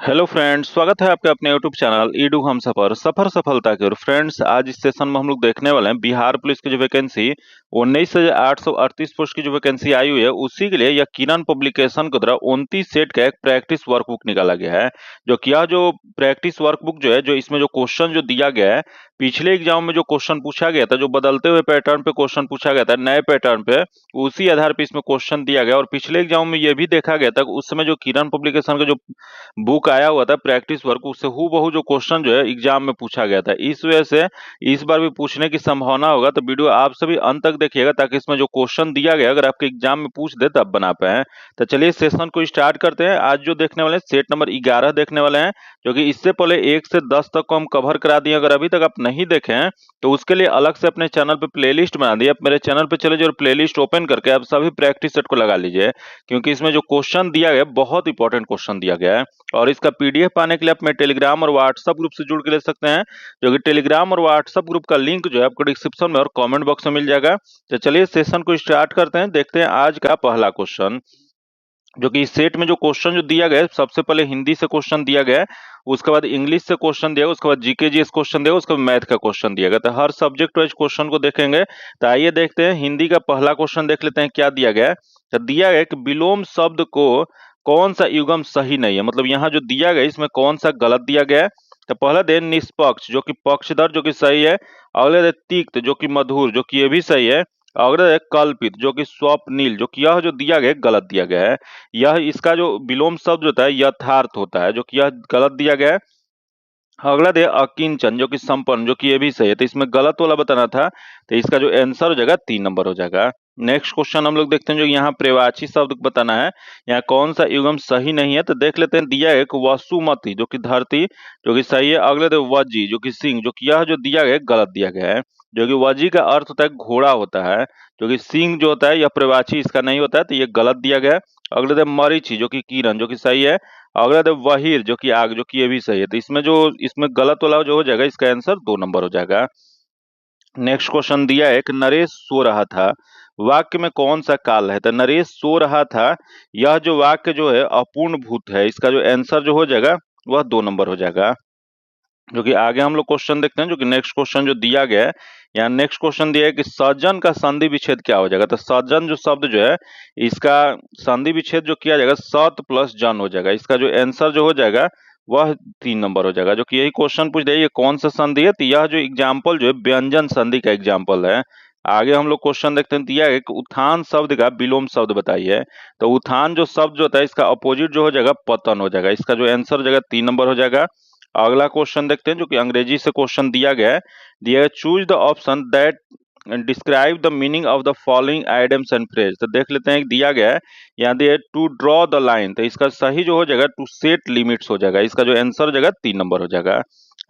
Hello friends, स्वागत है आपके अपने यूट्यूब चैनल ईडू हम सफर सफर सफलता की ओर। फ्रेंड्स, आज इस सेशन में हम लोग देखने वाले हैं बिहार पुलिस की जो वैकेंसी 19,838 पोस्ट की जो वैकेंसी आई हुई है, उसी के लिए यकीनन पब्लिकेशन के द्वारा 29 सेट का एक प्रैक्टिस वर्कबुक निकाला गया है। जो कि यह जो प्रैक्टिस वर्कबुक जो है, जो इसमें जो क्वेश्चन जो दिया गया है, पिछले एग्जाम में जो क्वेश्चन पूछा गया था, जो बदलते हुए पैटर्न पे क्वेश्चन पूछा गया था, नए पैटर्न पे, उसी आधार पे इसमें क्वेश्चन दिया गया। और पिछले एग्जाम में यह भी देखा गया था कि उस समय जो किरण पब्लिकेशन का जो बुक आया हुआ था प्रैक्टिस वर्क, उससे हूबहू जो क्वेश्चन जो है एग्जाम में पूछा गया था। इस वजह से इस बार भी पूछने की संभावना होगा, तो वीडियो आप सभी अंत तक देखिएगा ताकि इसमें जो क्वेश्चन दिया गया अगर आपके एग्जाम में पूछ दे तब बना पाए। तो चलिए सेशन को स्टार्ट करते हैं। आज जो देखने वाले हैं सेट नंबर 11 देखने वाले हैं, जो कि इससे पहले 1 से 10 तक को हम कवर करा दिए। अगर अभी तक आप नहीं देखे हैं तो उसके लिए अलग से अपने चैनल पे प्लेलिस्ट बना दी। आप मेरे चैनल पे चले जाइए और प्लेलिस्ट ओपन करके आप सभी प्रैक्टिस सेट को लगा लीजिए, क्योंकि इसमें जो क्वेश्चन दिया गया बहुत इंपॉर्टेंट क्वेश्चन दिया गया है। और इसका पीडीएफ पाने के लिए आप मेरे टेलीग्राम और व्हाट्सएप ग्रुप से जुड़ के ले सकते हैं, जो कि टेलीग्राम और व्हाट्सएप ग्रुप का लिंक जो है आपको डिस्क्रिप्शन में और कमेंट बॉक्स में मिल जाएगा। तो चलिए सेशन को स्टार्ट करते हैं। देखते हैं आज का पहला क्वेश्चन, जो कि इस सेट में जो क्वेश्चन जो दिया गया है, सबसे पहले हिंदी से क्वेश्चन दिया गया है, उसके बाद इंग्लिश से क्वेश्चन दिया गया, उसके बाद जीके जीएस क्वेश्चन दिया गया, उसके बाद मैथ का क्वेश्चन दिया गया। तो हर सब्जेक्ट वाइज क्वेश्चन को देखेंगे। तो आइए देखते हैं हिंदी का पहला क्वेश्चन देख लेते हैं क्या दिया गया है। तो दिया गया है कि विलोम शब्द को कौन सा युग्म सही नहीं है, मतलब यहाँ जो दिया गया इसमें कौन सा गलत दिया गया है। तो पहला दे निष्पक्ष, जो कि पक्षधर, जो कि सही है। अगले दे तिक्त, जो कि मधुर, जो कि ये भी सही है। अगले दे कल्पित, जो कि स्वप्निल, जो कि यह जो दिया गया है गलत दिया गया है। यह इसका जो विलोम शब्द होता है यथार्थ होता है, जो कि यह गलत दिया गया है। अगला दे अकिंचन, जो कि संपन्न, जो कि ये भी सही है। तो इसमें गलत वाला बताना था, तो इसका जो आंसर हो जाएगा 3 नंबर हो जाएगा। नेक्स्ट क्वेश्चन हम लोग देखते हैं, जो यहाँ प्रवाची शब्द बताना है, यहाँ कौन सा युग्म सही नहीं है। तो देख लेते हैं। दिया है एक वसुमती, जो कि धरती, जो कि सही है। अगले दे वजी, जो कि सिंह, जो कि यह जो दिया गया है गलत दिया गया है। जो कि वजी का अर्थ होता है घोड़ा होता है, जो कि सिंह जो होता है यह प्रवाची इसका नहीं होता है, तो ये गलत दिया गया है। अगले दे मरीचि, जो कि किरण, जो कि सही है। अगला दे वहीर, जो कि आग, जो कि ये भी सही है। तो इसमें गलत वाला जो हो जाएगा, इसका आंसर 2 नंबर हो जाएगा। नेक्स्ट क्वेश्चन दिया है कि नरेश सो रहा था, वाक्य में कौन सा काल है। तो नरेश सो रहा था, यह जो वाक्य जो है अपूर्ण भूत है। इसका जो आंसर जो हो जाएगा वह 2 नंबर हो जाएगा। जो कि आगे हम लोग क्वेश्चन देखते हैं, जो कि नेक्स्ट क्वेश्चन जो दिया गया है, यहाँ नेक्स्ट क्वेश्चन दिया है कि सज्जन का संधि विच्छेद क्या हो जाएगा। तो सज्जन जो शब्द जो है, इसका संधि विच्छेद जो किया जाएगा सत प्लस जन हो जाएगा। इसका जो आंसर जो हो जाएगा वह 3 नंबर हो जाएगा। जो कि यही क्वेश्चन पूछ रही है, ये कौन सा संधि है। तो यह जो एग्जाम्पल जो है व्यंजन संधि का एग्जाम्पल है। आगे हम लोग क्वेश्चन देखते हैं। दिया है कि उत्थान शब्द का विलोम शब्द बताइए। तो उत्थान जो शब्द जो होता है, इसका अपोजिट जो हो जाएगा पतन हो जाएगा। इसका जो आंसर हो जाएगा 3 नंबर हो जाएगा। अगला क्वेश्चन देखते हैं, जो कि अंग्रेजी से क्वेश्चन दिया गया है। दिया है choose the option that describe the meaning of the following items and phrase. तो देख लेते हैं, दिया गया है यहाँ दिया है टू ड्रॉ द लाइन। तो इसका सही जो हो जाएगा टू सेट लिमिट्स हो जाएगा। इसका जो आंसर हो जाएगा 3 नंबर हो जाएगा।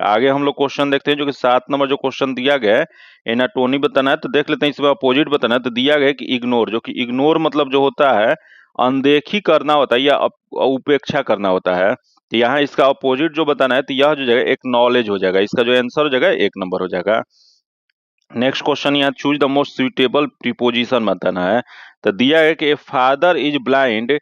आगे हम लोग क्वेश्चन देखते हैं, जो कि 7 नंबर जो क्वेश्चन दिया गया है, एनाटोमी बताना है। तो देख लेते हैं, इसमें अपोजिट बताना है। तो दिया गया है कि इग्नोर, जो कि इग्नोर मतलब जो होता है अनदेखी करना होता है या उपेक्षा करना होता है। तो यहाँ इसका अपोजिट जो बताना है, तो यह जो जाएगा एक नॉलेज हो जाएगा। इसका जो आंसर हो जाएगा 1 नंबर हो जाएगा। नेक्स्ट क्वेश्चन यहाँ choose the most suitable preposition बताना है। तो दिया है कि ए father is blind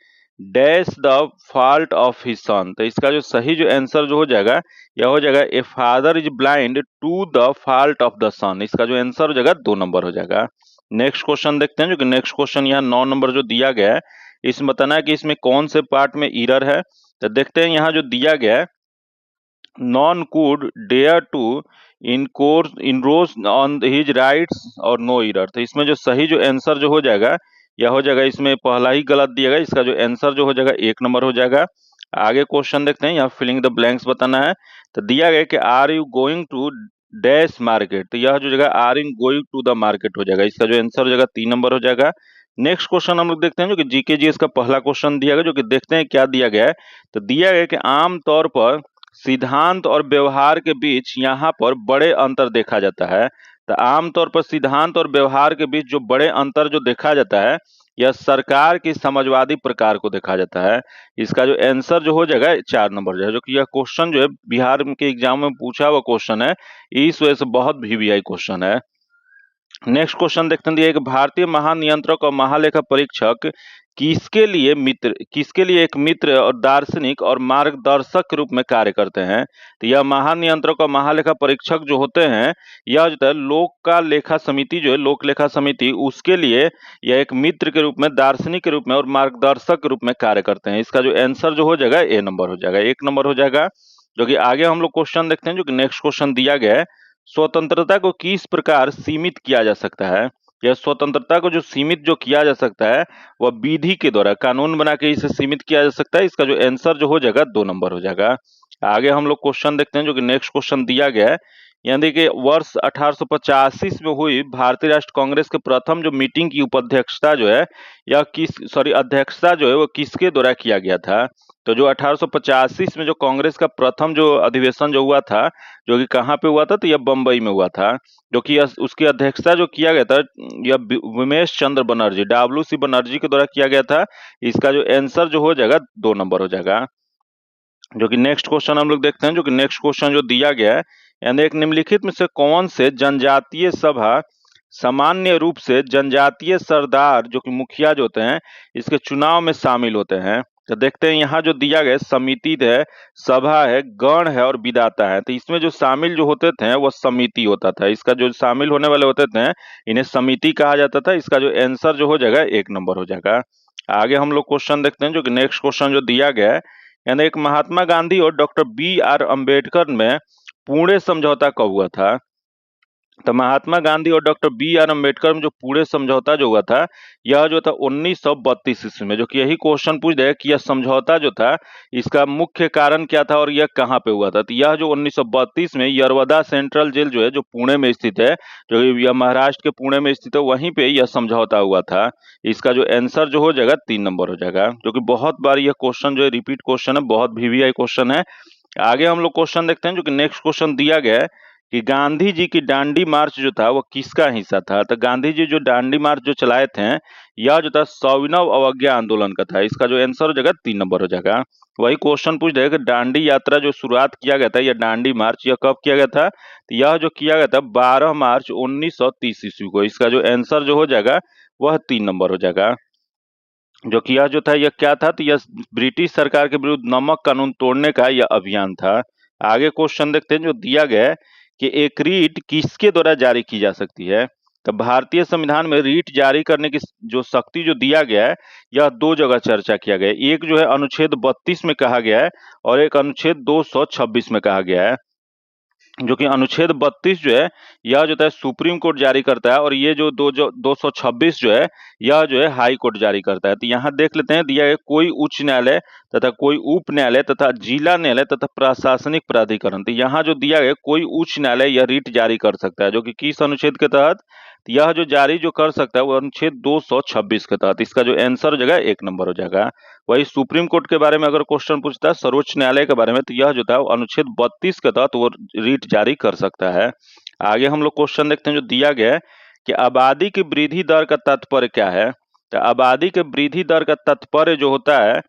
dash the fault of his son. तो इसका जो सही जो आंसर जो हो जाएगा, यह हो जाएगा a father is blind to the fault of the son. इसका जो आंसर हो जाएगा 2 नंबर हो जाएगा। नेक्स्ट क्वेश्चन देखते हैं, जो कि नेक्स्ट क्वेश्चन यहाँ 9 नंबर जो दिया गया है, इसमें बताना है कि इसमें कौन से पार्ट में एरर है। तो देखते हैं, यहाँ जो दिया गया है none could dare to encroach on his rights और नो एरर। तो इसमें जो सही जो आंसर जो हो जाएगा, यह हो जाएगा, इसमें पहला ही गलत दिया गया। इसका जो आंसर जो हो जाएगा 1 नंबर हो जाएगा। आगे क्वेश्चन देखते हैं, यहाँ फिलिंग द ब्लैंक्स बताना है। तो दिया गया कि are you going to dash market. तो यह जो जगह are you going to the market हो जाएगा। इसका जो आंसर हो जाएगा 3 नंबर हो जाएगा। नेक्स्ट क्वेश्चन हम लोग देखते हैं, जो कि जीके जीएस का पहला क्वेश्चन दिया गया, जो कि देखते हैं क्या दिया गया है। तो दिया गया कि आमतौर पर सिद्धांत और व्यवहार के बीच यहाँ पर बड़े अंतर देखा जाता है। तो आमतौर पर सिद्धांत और व्यवहार के बीच जो बड़े अंतर जो देखा जाता है, यह सरकार की समाजवादी प्रकार को देखा जाता है। इसका जो आंसर जो हो जाएगा 4 नंबर जो है। जो कि यह क्वेश्चन जो है बिहार के एग्जाम में पूछा हुआ क्वेश्चन है, इस वजह से बहुत वीवीआई क्वेश्चन है। नेक्स्ट क्वेश्चन देखते हैं, दिया एक भारतीय महानियंत्रक और महालेखा परीक्षक किसके लिए एक मित्र और दार्शनिक और मार्गदर्शक के रूप में कार्य करते हैं। तो यह महानियंत्रक और महालेखा परीक्षक जो होते हैं, यह जो है लोक का लेखा समिति जो है, लोक लेखा समिति, उसके लिए यह एक मित्र के रूप में, दार्शनिक के रूप में और मार्गदर्शक के रूप में कार्य करते हैं। इसका जो आंसर जो हो जाएगा ए नंबर हो जाएगा, 1 नंबर हो जाएगा। जो कि आगे हम लोग क्वेश्चन देखते हैं, जो कि नेक्स्ट क्वेश्चन दिया गया है, स्वतंत्रता को किस प्रकार सीमित किया जा सकता है। यह स्वतंत्रता को जो सीमित जो किया जा सकता है वह विधि के द्वारा, कानून बना के इसे सीमित किया जा सकता है। इसका जो आंसर जो हो जाएगा 2 नंबर हो जाएगा। आगे हम लोग क्वेश्चन देखते हैं, जो कि नेक्स्ट क्वेश्चन दिया गया है, यानी देखिए वर्ष 1885 में हुई भारतीय राष्ट्र कांग्रेस के प्रथम जो मीटिंग की उपाध्यक्षता जो है, या अध्यक्षता जो है वो किसके द्वारा किया गया था। तो जो 1885 में जो कांग्रेस का प्रथम जो अधिवेशन जो हुआ था, जो कि कहाँ पे हुआ था, तो यह बंबई में हुआ था। जो कि उसकी अध्यक्षता जो किया गया था, यह उमेश चंद्र बनर्जी, WC बनर्जी के द्वारा किया गया था। इसका जो आंसर जो हो जाएगा 2 नंबर हो जाएगा। जो कि नेक्स्ट क्वेश्चन हम लोग देखते हैं, जो कि नेक्स्ट क्वेश्चन जो दिया गया है, यानी एक निम्नलिखित में से कौन से जनजातीय सभा सामान्य रूप से जनजातीय सरदार जो कि मुखिया जो होते हैं, इसके चुनाव में शामिल होते हैं। तो देखते हैं यहाँ जो दिया गया समिति है, सभा है, गण है और विधाता है। तो इसमें जो शामिल जो होते थे वह समिति होता था। इसका जो शामिल होने वाले होते थे इन्हें समिति कहा जाता था। इसका जो आंसर जो हो जाएगा 1 नंबर हो जाएगा। आगे हम लोग क्वेश्चन देखते हैं, जो कि नेक्स्ट क्वेश्चन जो दिया गया है, यानी एक महात्मा गांधी और डॉक्टर BR अम्बेडकर में पुणे समझौता कब हुआ था। तो महात्मा गांधी और डॉक्टर BR अम्बेडकर में जो पुणे समझौता जो हुआ था, यह जो था 1932 ईस्वी में। जो कि यही क्वेश्चन पूछ रहे कि यह समझौता जो था, इसका मुख्य कारण क्या था और यह कहाँ पे हुआ था। तो यह जो 1932 में यरवदा सेंट्रल जेल जो है, जो पुणे में स्थित है, जो यह महाराष्ट्र के पुणे में स्थित है, वहीं पे यह समझौता हुआ था। इसका जो आंसर जो हो जाएगा 3 नंबर हो जाएगा। जो कि बहुत बार यह क्वेश्चन जो है रिपीट क्वेश्चन है, बहुत VVI क्वेश्चन है। आगे हम लोग क्वेश्चन देखते हैं, जो कि नेक्स्ट क्वेश्चन दिया गया है कि गांधी जी की दांडी मार्च जो था वो किसका हिस्सा था। तो गांधी जी जो दांडी मार्च जो चलाए थे, यह जो था सविनय अवज्ञा आंदोलन का था। इसका जो आंसर हो जाएगा 3 नंबर हो जाएगा। वही क्वेश्चन पूछ रहे कि दांडी यात्रा जो शुरुआत किया गया था, यह दांडी मार्च, यह कब किया गया था। तो यह जो किया गया था 12 मार्च 1930 ईस्वी को। इसका जो आंसर जो हो जाएगा वह 3 नंबर हो जाएगा। जो कि यह जो था यह क्या था, तो यह ब्रिटिश सरकार के विरुद्ध नमक कानून तोड़ने का यह अभियान था। आगे क्वेश्चन देखते हैं, जो दिया गया है कि एक रीट किसके द्वारा जारी की जा सकती है। तो भारतीय संविधान में रीट जारी करने की जो शक्ति जो दिया गया है, यह 2 जगह चर्चा किया गया है। एक जो है अनुच्छेद 32 में कहा गया है और एक अनुच्छेद 226 में कहा गया है। जो कि अनुच्छेद 32 जो है, यह जो है सुप्रीम कोर्ट जारी करता है, और ये जो 226 जो है, यह जो है हाई कोर्ट जारी करता है। तो यहाँ देख लेते हैं, दिया है कोई उच्च न्यायालय तथा कोई उप न्यायालय तथा जिला न्यायालय तथा प्रशासनिक प्राधिकरण। तो यहाँ जो दिया गया कोई उच्च न्यायालय यह रीट जारी कर सकता है। जो कि किस अनुच्छेद के तहत, तो यह जो जारी जो कर सकता है वो अनुच्छेद 226 के तहत। इसका जो आंसर हो जाएगा 1 नंबर हो जाएगा। वही सुप्रीम कोर्ट के बारे में अगर क्वेश्चन पूछता है, सर्वोच्च न्यायालय के बारे में, तो यह जो था अनुच्छेद 32 के तहत वो रीट जारी कर सकता है। आगे हम लोग क्वेश्चन देखते हैं, जो दिया गया है कि आबादी की वृद्धि दर का तात्पर्य क्या है। तो आबादी के वृद्धि दर का तात्पर्य जो होता है,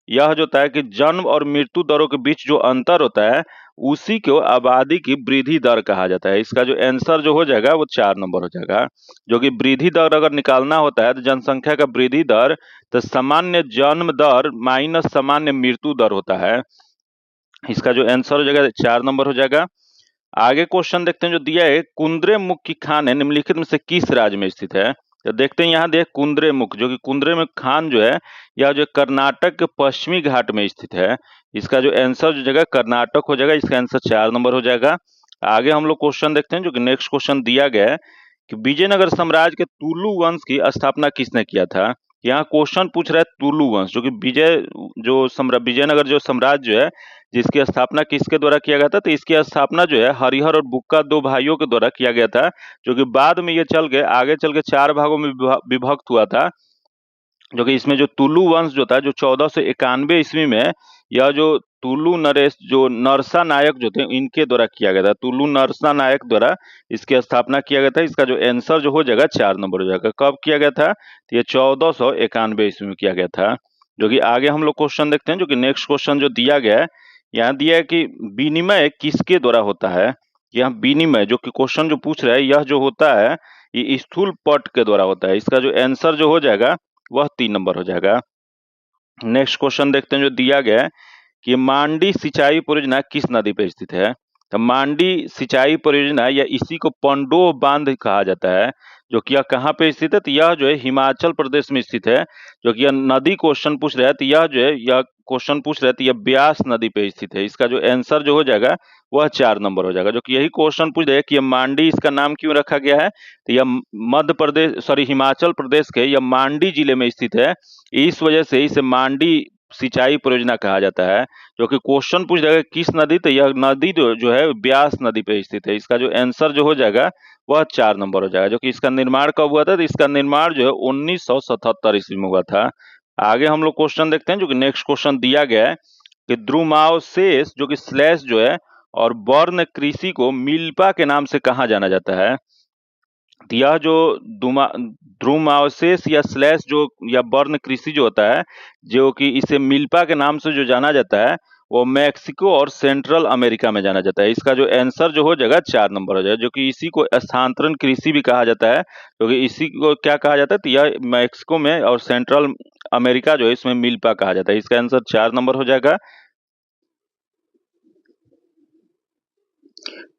यह जो होता है कि जन्म और मृत्यु दरों के बीच जो अंतर होता है, उसी को आबादी की वृद्धि दर कहा जाता है। इसका जो आंसर जो हो जाएगा वो 4 नंबर हो जाएगा। जो कि वृद्धि दर अगर निकालना होता है, तो जनसंख्या का वृद्धि दर तो सामान्य जन्म दर माइनस सामान्य मृत्यु दर होता है। इसका जो आंसर हो जाएगा 4 नंबर हो जाएगा। आगे क्वेश्चन देखते हैं, जो दिया है कुंद्रेमुख की खान है निम्नलिखित में से किस राज्य में स्थित है। तो देखते हैं यहाँ देख कुंद्रेमुख, जो कि कुंद्रेमुख खान जो है, यह जो कर्नाटक के पश्चिमी घाट में स्थित है। इसका जो आंसर जो जगह कर्नाटक हो जाएगा। इसका आंसर 4 नंबर हो जाएगा। आगे हम लोग क्वेश्चन देखते हैं, जो कि नेक्स्ट क्वेश्चन दिया गया है कि विजयनगर साम्राज्य के तुलु वंश की स्थापना किसने किया था। यहाँ क्वेश्चन पूछ रहा है तुलु वंश, जो कि विजयनगर जो साम्राज्य जो है, जिसकी स्थापना किसके द्वारा किया गया था। तो इसकी स्थापना जो है हरिहर और बुक्का 2 भाइयों के द्वारा किया गया था। जो कि बाद में ये आगे चल के 4 भागों में विभक्त हुआ था। जो कि इसमें जो तुलु वंश जो था, जो 1491 ईस्वी में, यह जो तुलु नरेश जो नरसा नायक जो थे, इनके द्वारा किया गया था। तुलु नरसा नायक द्वारा इसकी स्थापना किया गया था। इसका जो आंसर जो हो जाएगा 4 नंबर हो जाएगा। कब किया गया था, तो ये 1491 ईस्वी में किया गया था। जो कि आगे हम लोग क्वेश्चन देखते हैं, जो कि नेक्स्ट क्वेश्चन जो दिया गया है, यहाँ दिया है कि विनिमय किसके द्वारा होता है। यहाँ विनिमय जो कि क्वेश्चन जो पूछ रहा है, यह जो होता है, ये स्थूल पट के द्वारा होता है। इसका जो आंसर जो हो जाएगा वह 3 नंबर हो जाएगा। नेक्स्ट क्वेश्चन देखते हैं जो दिया गया है कि मांडी सिंचाई परियोजना किस नदी पर स्थित है। तो मांडी सिंचाई परियोजना या इसी को पंडोह बांध कहा जाता है, जो कि यह कहाँ पे स्थित है, तो यह जो है हिमाचल प्रदेश में स्थित है। जो कि यह नदी क्वेश्चन पूछ रहा है, तो यह जो है यह क्वेश्चन पूछ रहा है तो यह ब्यास नदी पे स्थित है। इसका जो आंसर जो हो जाएगा वह 4 नंबर हो जाएगा। जो कि यही क्वेश्चन पूछ रहा है कि यह मांडी इसका नाम क्यों रखा गया है, तो यह मध्य प्रदेश हिमाचल प्रदेश के यह मांडी जिले में स्थित है। इस वजह से इसे मांडी सिंचाई परियोजना कहा जाता है। जो कि क्वेश्चन पूछ जाएगा किस नदी, तो यह नदी जो है ब्यास नदी पे स्थित है। इसका जो आंसर जो हो जाएगा वह 4 नंबर हो जाएगा। जो कि इसका निर्माण कब हुआ था, तो इसका निर्माण जो है 1977 ईस्वी में हुआ था। आगे हम लोग क्वेश्चन देखते हैं जो कि नेक्स्ट क्वेश्चन दिया गया है कि द्रुमावशेष जो कि स्लैश जो है और वर्ण कृषि को मिल्पा के नाम से कहा जाना जाता है। तो यह जो ध्रुमावशेष या स्लैश जो या वर्ण कृषि जो होता है, जो कि इसे मिल्पा के नाम से जो जाना जाता है, वो मैक्सिको और सेंट्रल अमेरिका में जाना जाता है। इसका जो आंसर जो हो जाएगा 4 नंबर हो जाएगा। जो कि इसी को स्थानांतरण कृषि भी कहा जाता है, क्योंकि इसी को क्या कहा जाता है, तो यह मैक्सिको में और सेंट्रल अमेरिका जो है इसमें मिल्पा कहा जाता है। इसका आंसर 4 नंबर हो जाएगा।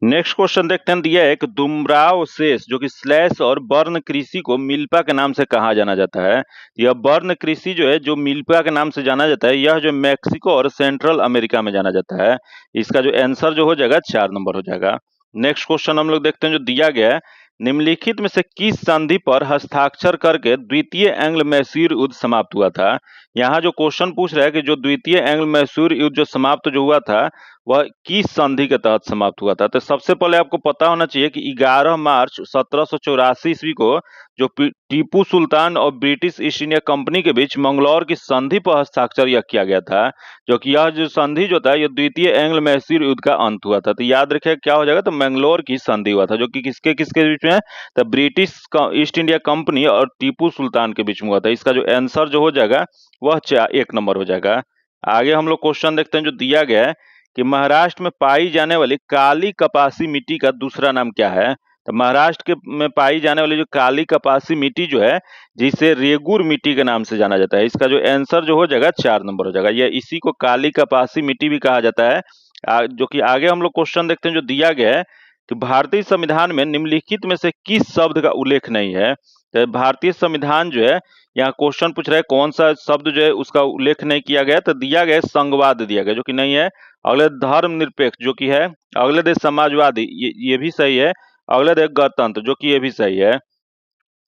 नेक्स्ट क्वेश्चन देखते हैं, दिया है कि दुम्रावशेष जो कि स्लैश और वर्ण कृषि को मिल्पा के नाम से कहा जाना जाता है। यह वर्ण कृषि जो है जो मिल्पा के नाम से जाना जाता है, यह जो मैक्सिको और सेंट्रल अमेरिका में जाना जाता है। इसका जो आंसर जो हो जाएगा 4 नंबर हो जाएगा। नेक्स्ट क्वेश्चन हम लोग देखते हैं जो दिया गया है, निम्नलिखित में से किस संधि पर हस्ताक्षर करके द्वितीय एंग्लो मैसूर युद्ध समाप्त हुआ था। यहाँ जो क्वेश्चन पूछ रहा है कि जो द्वितीय एंग्लो मैसूर युद्ध जो समाप्त जो हुआ था वह किस संधि के तहत समाप्त हुआ था। तो सबसे पहले आपको पता होना चाहिए कि 11 मार्च 1784 ईस्वी को जो टीपू सुल्तान और ब्रिटिश ईस्ट इंडिया कंपनी के बीच मंगलौर की संधि पर हस्ताक्षर यह किया गया था। जो कि यह जो संधि जो था यह द्वितीय एंग्लो मैसूर युद्ध का अंत हुआ था। तो याद रखिए क्या हो जाएगा, तो मंगलौर की संधि हुआ था, जो कि किसके किसके बीच में है, तो ब्रिटिश ईस्ट इंडिया कंपनी और टीपू सुल्तान के बीच में हुआ था। इसका जो आंसर जो हो जाएगा वह 1 नंबर हो जाएगा। आगे हम लोग क्वेश्चन देखते हैं जो दिया गया है कि महाराष्ट्र में पाई जाने वाली काली कपासी मिट्टी का दूसरा नाम क्या है। तो महाराष्ट्र में पाई जाने वाली जो काली कपासी मिट्टी जो है, जिसे रेगुर मिट्टी के नाम से जाना जाता है। इसका जो आंसर जो हो जाएगा 4 नंबर हो जाएगा। यह इसी को काली कपासी मिट्टी भी कहा जाता है। जो कि आगे हम लोग क्वेश्चन देखते हैं जो दिया गया है कि भारतीय संविधान में निम्नलिखित में से किस शब्द का उल्लेख नहीं है। तो भारतीय संविधान जो है, यहाँ क्वेश्चन पूछ रहा है कौन सा शब्द जो है उसका उल्लेख नहीं किया गया, तो दिया गया संघवाद दिया गया, जो कि नहीं है। अगले धर्मनिरपेक्ष जो कि है, अगले देश समाजवादी ये भी सही है, अगले देश गणतंत्र जो कि ये भी सही है।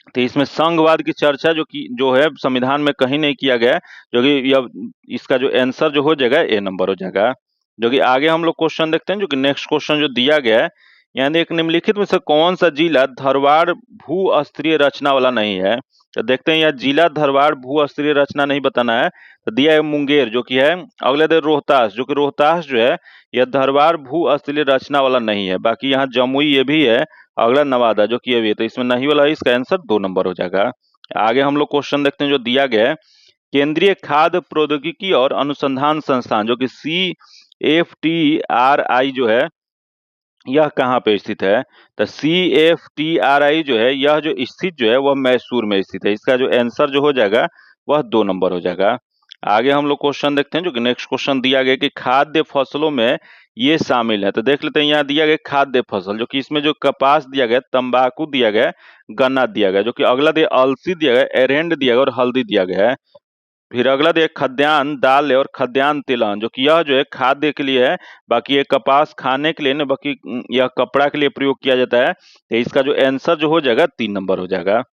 तो इसमें संघवाद की चर्चा जो है संविधान में कहीं नहीं किया गया, जो कि इसका जो आंसर जो हो जाएगा ए नंबर हो जाएगा। जो कि आगे हम लोग क्वेश्चन देखते हैं जो कि नेक्स्ट क्वेश्चन जो दिया गया है, यानी एक निम्नलिखित में से कौन सा जिला धरवाड़ भू स्तरीय रचना वाला नहीं है। तो देखते हैं यहाँ जिला धरवाड़ भू स्तरीय रचना नहीं बताना है, तो दिया है मुंगेर जो कि है। अगले दे रोहतास, जो कि रोहतास जो है यह धरवाड़ भू स्तरीय रचना वाला नहीं है। बाकी यहाँ जमुई ये भी है, अगला नवादा जो कि ये भी है, तो इसमें नहीं वाला है। इसका आंसर 2 नंबर हो जाएगा। आगे हम लोग क्वेश्चन देखते हैं जो दिया गया है, केंद्रीय खाद्य प्रौद्योगिकी और अनुसंधान संस्थान जो कि CFTRI जो है यह कहाँ पे स्थित है। तो CFTRI जो है यह जो स्थित जो है वह मैसूर में स्थित है। इसका जो आंसर जो हो जाएगा वह 2 नंबर हो जाएगा। आगे हम लोग क्वेश्चन देखते हैं जो कि नेक्स्ट क्वेश्चन दिया गया कि खाद्य फसलों में ये शामिल है। तो देख लेते हैं, यहाँ दिया गया खाद्य फसल, जो कि इसमें जो कपास दिया गया, तंबाकू दिया गया, गन्ना दिया गया, जो कि अगला दिया अलसी दिया गया, एरेंड दिया गया और हल्दी दिया गया है। फिर अगला दिया खाद्यान्न दाल और खाद्यान्न तिलहन, जो कि यह जो है खाद्य के लिए है, बाकी ये कपास खाने के लिए ना, बाकी यह कपड़ा के लिए प्रयोग किया जाता है। तो इसका जो आंसर जो हो जाएगा 3 नंबर हो जाएगा।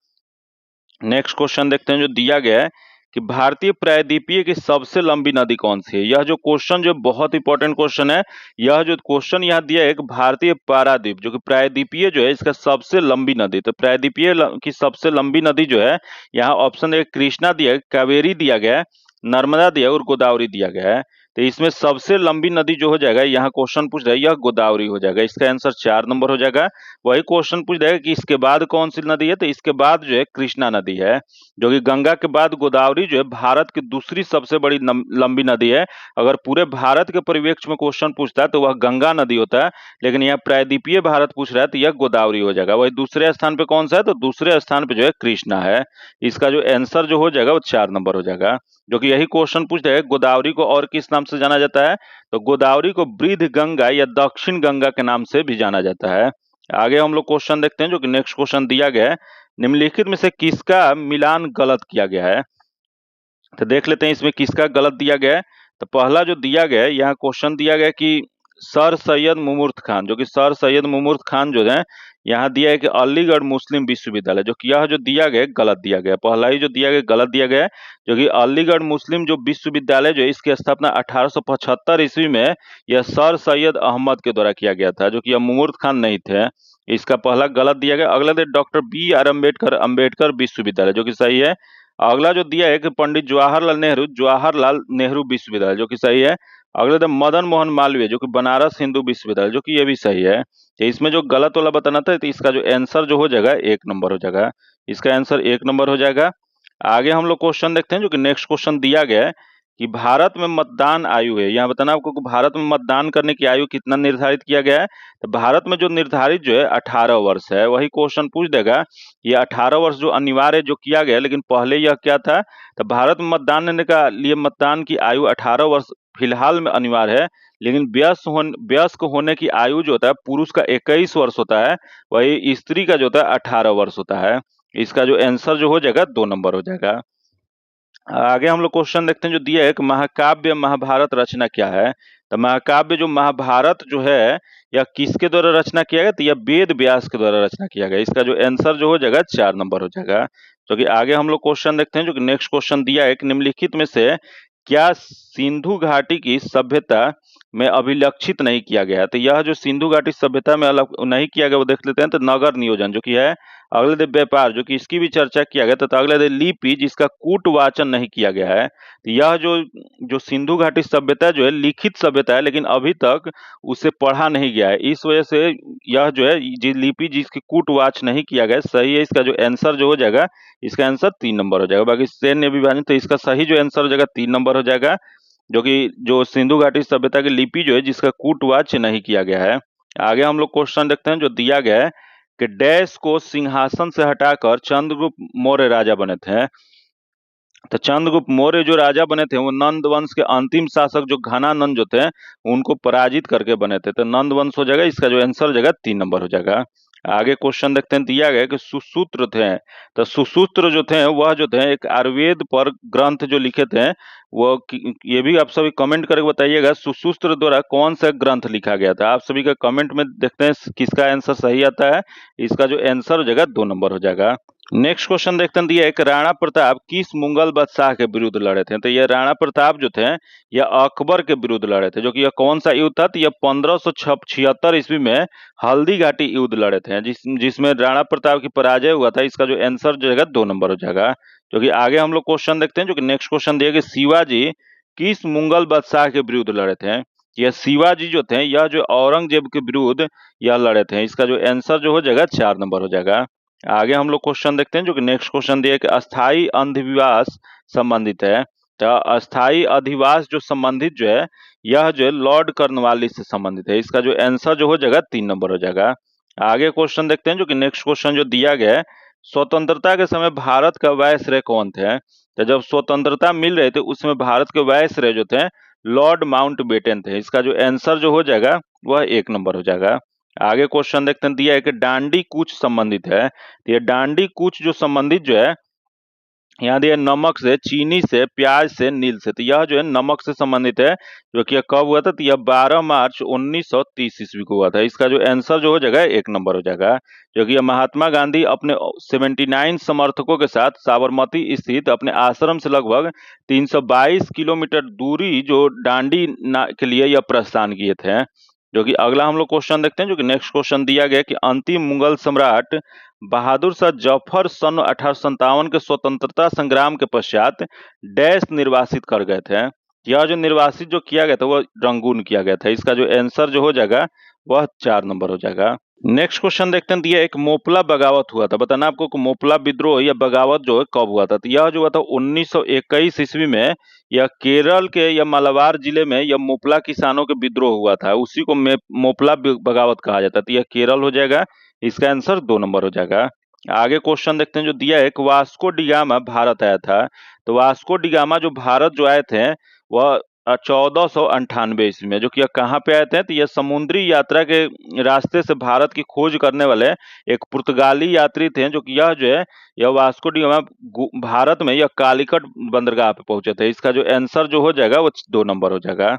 नेक्स्ट क्वेश्चन देखते हैं जो दिया गया है कि भारतीय प्रायद्वीपीय की सबसे लंबी नदी कौन सी है। यह जो क्वेश्चन जो बहुत इंपॉर्टेंट क्वेश्चन है, यह जो क्वेश्चन यहाँ दिया है कि भारतीय पारादीप जो कि प्रायद्वीपीय जो है इसका सबसे लंबी नदी, तो प्रायद्वीपीय की सबसे लंबी नदी जो है, यहाँ ऑप्शन एक कृष्णा दिया है, कावेरी दिया गया है, नर्मदा दिया और गोदावरी दिया गया है। तो इसमें सबसे लंबी नदी जो हो जाएगा, यहाँ क्वेश्चन पूछ रहा है, यह गोदावरी हो जाएगा। इसका आंसर 4 नंबर हो जाएगा। वही क्वेश्चन पूछ रहा है कि इसके बाद कौन सी नदी है, तो इसके बाद जो है कृष्णा नदी है, जो कि गंगा के बाद गोदावरी जो है भारत की दूसरी सबसे बड़ी लंबी नदी है। अगर पूरे भारत के परिप्रेक्ष्य में क्वेश्चन पूछता है तो वह गंगा नदी होता है, लेकिन यहाँ प्रायद्वीपीय भारत पूछ रहा है तो यह गोदावरी हो जाएगा। वही दूसरे स्थान पे कौन सा है, तो दूसरे स्थान पे जो है कृष्णा है। इसका जो आंसर जो हो जाएगा वो 4 नंबर हो जाएगा। जो कि यही क्वेश्चन पूछ रहे हैं, गोदावरी को और किस नाम से जाना जाता है, तो गोदावरी को वृद्ध गंगा या दक्षिण गंगा के नाम से भी जाना जाता है। आगे हम लोग क्वेश्चन देखते हैं, जो कि नेक्स्ट क्वेश्चन दिया गया है, निम्नलिखित में से किसका मिलान गलत किया गया है। तो देख लेते हैं इसमें किसका गलत दिया गया है। तो पहला जो दिया गया है, यहाँ क्वेश्चन दिया गया कि सर सैयद मुमूर्त खान, जो कि सर सैयद मुमूर्त खान जो है, यहाँ दिया है कि अलीगढ़ मुस्लिम विश्वविद्यालय, जो कि यह जो दिया गया है गलत दिया गया है। पहला ही जो दिया गया गलत दिया गया है, जो कि अलीगढ़ मुस्लिम जो विश्वविद्यालय जो है, इसकी स्थापना 1875 ईस्वी में यह सर सैयद अहमद के द्वारा किया गया था, जो कि यह मुमूर्त खान नहीं थे। इसका पहला गलत दिया गया। अगला दे डॉक्टर BR अम्बेडकर विश्वविद्यालय, जो कि सही है। अगला जो दिया है कि पंडित जवाहरलाल नेहरू विश्वविद्यालय, जो कि सही है। अगले तो मदन मोहन मालवीय, जो कि बनारस हिंदू विश्वविद्यालय, जो कि ये भी सही है। तो इसमें जो गलत वाला बताना था, तो इसका जो आंसर जो हो जाएगा 1 नंबर हो जाएगा। इसका आंसर 1 नंबर हो जाएगा। आगे हम लोग क्वेश्चन देखते हैं, जो कि नेक्स्ट क्वेश्चन दिया गया है कि भारत में मतदान आयु है, यहाँ बताना आपको कि भारत में मतदान करने की आयु कितना निर्धारित किया गया है। तो भारत में जो निर्धारित जो है 18 वर्ष है। वही क्वेश्चन पूछ देगा, ये 18 वर्ष जो अनिवार्य जो किया गया, लेकिन पहले यह क्या था, तो भारत में मतदान लेने का लिए मतदान की आयु 18 वर्ष फिलहाल में अनिवार्य है, लेकिन वयस्क होने की आयु जो होता है पुरुष का 21 वर्ष होता है, वही स्त्री का जो होता है 18 वर्ष होता है। इसका जो आंसर जो हो जाएगा 2 नंबर हो जाएगा। आगे हम लोग क्वेश्चन देखते हैं, जो दिया है कि महाकाव्य महाभारत रचना क्या है। तो महाकाव्य जो महाभारत जो है, यह किसके द्वारा रचना किया गया, तो यह वेद व्यास के द्वारा रचना किया गया। इसका जो आंसर जो हो जाएगा 4 नंबर हो जाएगा। तो कि आगे हम लोग क्वेश्चन देखते हैं, जो कि नेक्स्ट क्वेश्चन दिया है कि निम्नलिखित में से क्या सिंधु घाटी की सभ्यता में अभिलक्षित नहीं किया गया है। तो यह जो सिंधु घाटी सभ्यता में अलग नहीं किया गया वो देख लेते हैं। तो नगर नियोजन जो कि है, अगले दे व्यापार, जो कि इसकी भी चर्चा किया गया। तो अगले दे लिपि, जिसका कूट वाचन नहीं किया गया है। तो यह जो सिंधु घाटी सभ्यता जो है लिखित सभ्यता है, लेकिन अभी तक उसे पढ़ा नहीं गया है। इस वजह से यह जो है लिपि जिसकी कूट वाच नहीं किया गया सही है। इसका जो आंसर जो हो जाएगा, इसका आंसर 3 नंबर हो जाएगा। बाकी सैन्य विभाजन, तो इसका सही जो आंसर हो जाएगा 3 नंबर हो जाएगा, जो कि जो सिंधु घाटी सभ्यता की लिपि जो है जिसका कूटवाच नहीं किया गया है। आगे हम लोग क्वेश्चन देखते हैं, जो दिया गया है कि डैश को सिंहासन से हटाकर चंद्रगुप्त मौर्य राजा बने थे। तो चंद्रगुप्त मौर्य जो राजा बने थे वो नंद वंश के अंतिम शासक जो घनानंद जो थे उनको पराजित करके बने थे। तो नंद वंश हो जाएगा। इसका जो आंसर हो जाएगा 3 नंबर हो जाएगा। आगे क्वेश्चन देखते हैं, दिया गया कि सुसूत्र थे। तो सुसूत्र जो थे वह जो थे एक आयुर्वेद पर ग्रंथ जो लिखे थे, वो ये भी आप सभी कमेंट करके बताइएगा, सुसूत्र द्वारा कौन सा ग्रंथ लिखा गया था। आप सभी का कमेंट में देखते हैं किसका आंसर सही आता है। इसका जो आंसर हो जाएगा 2 नंबर हो जाएगा। नेक्स्ट क्वेश्चन देखते हैं, दिया है कि राणा प्रताप किस मुगल बादशाह के विरुद्ध लड़े थे। तो ये राणा प्रताप जो थे यह अकबर के विरुद्ध लड़े थे, जो कि यह कौन सा युद्ध था, तो यह 1576 ईस्वी में हल्दी घाटी युद्ध लड़े थे, जिसमें राणा प्रताप की पराजय हुआ था। इसका जो आंसर जो है 2 नंबर हो जाएगा। जो कि आगे हम लोग क्वेश्चन देखते हैं, जो कि नेक्स्ट क्वेश्चन दिया कि शिवाजी किस मुगल बादशाह के विरुद्ध लड़े थे। यह शिवाजी जो थे यह जो औरंगजेब के विरुद्ध यह लड़े थे। इसका जो आंसर जो हो जाएगा 4 नंबर हो जाएगा। आगे हम लोग क्वेश्चन देखते हैं, जो कि नेक्स्ट क्वेश्चन दिया कि अस्थाई अधिवास संबंधित है। तो अस्थाई अधिवास जो संबंधित जो है यह जो है लॉर्ड कर्नवालिस से संबंधित है। इसका जो आंसर जो हो जाएगा 3 नंबर हो जाएगा। आगे क्वेश्चन देखते हैं, जो कि नेक्स्ट क्वेश्चन जो दिया गया है, स्वतंत्रता के समय भारत का वायसराय कौन थे। तो जब स्वतंत्रता मिल रहे थे उसमें भारत के वायसराय जो थे लॉर्ड माउंटबेटन थे। इसका जो आंसर जो हो जाएगा वह 1 नंबर हो जाएगा। आगे क्वेश्चन देखते हैं, दिया है कि डांडी कूच संबंधित है। तो ये डांडी कूच जो संबंधित जो है यहाँ दिया नमक से, चीनी से, प्याज से, नील से। तो यह जो है नमक से संबंधित है, जो कि कब हुआ था, तो यह 12 मार्च 1930 ईस्वी को हुआ था। इसका जो आंसर जो हो जाएगा 1 नंबर हो जाएगा। जो कि महात्मा गांधी अपने 79 समर्थकों के साथ साबरमती स्थित अपने आश्रम से लगभग 322 किलोमीटर दूरी जो डांडी के लिए यह प्रस्थान किए थे। जो कि अगला हम लोग क्वेश्चन देखते हैं, जो कि नेक्स्ट क्वेश्चन दिया गया कि अंतिम मुगल सम्राट बहादुर शाह जफर सन 1857 के स्वतंत्रता संग्राम के पश्चात डैश निर्वासित कर गए थे। यह जो निर्वासित जो किया गया था वह रंगून किया गया था। इसका जो आंसर जो हो जाएगा वह 4 नंबर हो जाएगा। नेक्स्ट क्वेश्चन देखते हैं, दिया एक मोपला बगावत हुआ था, बताना आपको कि मोपला विद्रोह या बगावत जो है कब हुआ था। तो यह जो हुआ था 1921 ईस्वी में। यह केरल के या मालाबार जिले में यह मोपला किसानों के विद्रोह हुआ था, उसी को मोपला बगावत कहा जाता है। तो यह केरल हो जाएगा, इसका आंसर 2 नंबर हो जाएगा। आगे क्वेश्चन देखते हैं, जो दिया है वास्को डिगामा भारत आया था। तो वास्को डिगामा जो भारत जो आए थे वह 1498 ईस्वी में, जो कि कहाँ पे आए थे, तो यह समुद्री यात्रा के रास्ते से भारत की खोज करने वाले एक पुर्तगाली यात्री थे, जो कि यह जो है यह वास्को डिगामा भारत में यह कालीकट बंदरगाह पे पहुंचे थे। इसका जो आंसर जो हो जाएगा वो 2 नंबर हो जाएगा।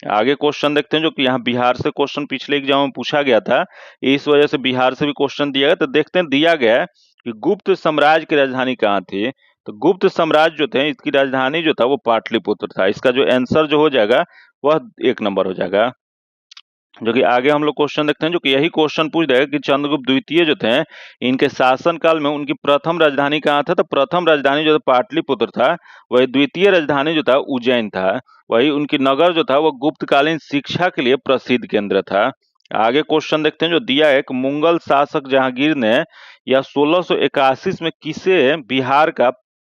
आगे क्वेश्चन देखते हैं, जो कि यहाँ बिहार से क्वेश्चन पिछले एग्जाम में पूछा गया था, इस वजह से बिहार से भी क्वेश्चन दिया गया। तो देखते हैं, दिया गया है कि गुप्त साम्राज्य की राजधानी कहाँ थी। तो गुप्त साम्राज्य जो थे इसकी राजधानी जो था वो पाटलिपुत्र था। इसका जो आंसर जो हो जाएगा वह 1 नंबर हो जाएगा। जो कि आगे हम लोग क्वेश्चन देखते हैं, जो कि यही क्वेश्चन पूछ देगा कि चंद्रगुप्त द्वितीय जो थे इनके शासन काल में उनकी प्रथम राजधानी कहाँ था। तो प्रथम राजधानी जो था पाटलिपुत्र था, वही द्वितीय राजधानी जो था उज्जैन था। वही उनकी नगर जो था वो गुप्तकालीन शिक्षा के लिए प्रसिद्ध केंद्र था। आगे क्वेश्चन देखते हैं, जो दिया है कि मुगल शासक जहांगीर ने यह 1681 में किसे बिहार का